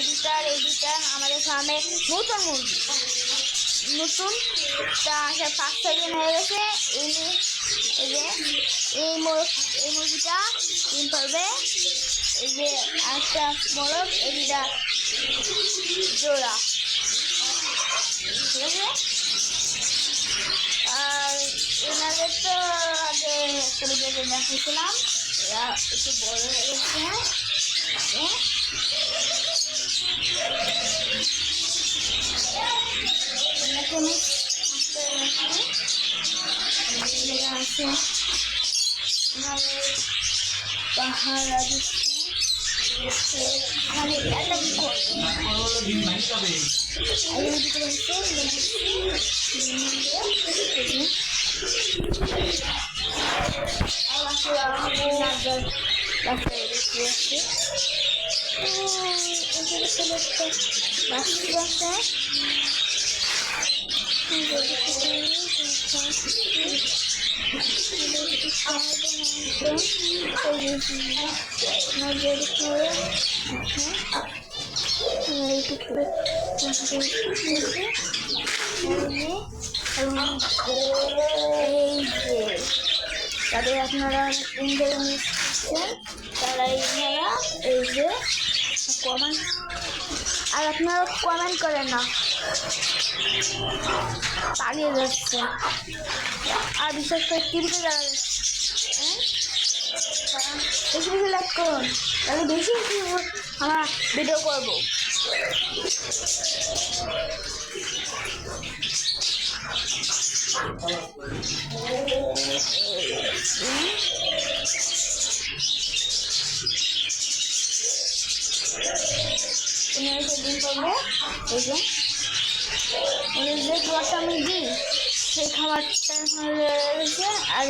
Editor আমাদের ফার্মে নতুন মুরগি, নতুন তা 5-6 দিন হয়ে গেছে। এই মুরগিটা ডিম পারবে। এই যে একটা মোরগ, এইটা জোড়া, ঠিক আছে। আর এনাদের তো আগে দেখাচ্ছিলাম, এরা একটু বড় হয়ে গেছে। পাহাড়া দিচ্ছে তাদের আপনারা তারা এই যে কমেন্ট, আর আপনারা কমেন্ট করেন না, পালিয়ে যাচ্ছে। আর বিশেষ করে টিভিতে যারা বেশি বেশি লাইক করুন, তাহলে বেশি বেশি আমরা ভিডিও করবো। দিন করবো এই যে যে খাবারটা আমি দিই, সেই খাবারটা রয়েছে। আর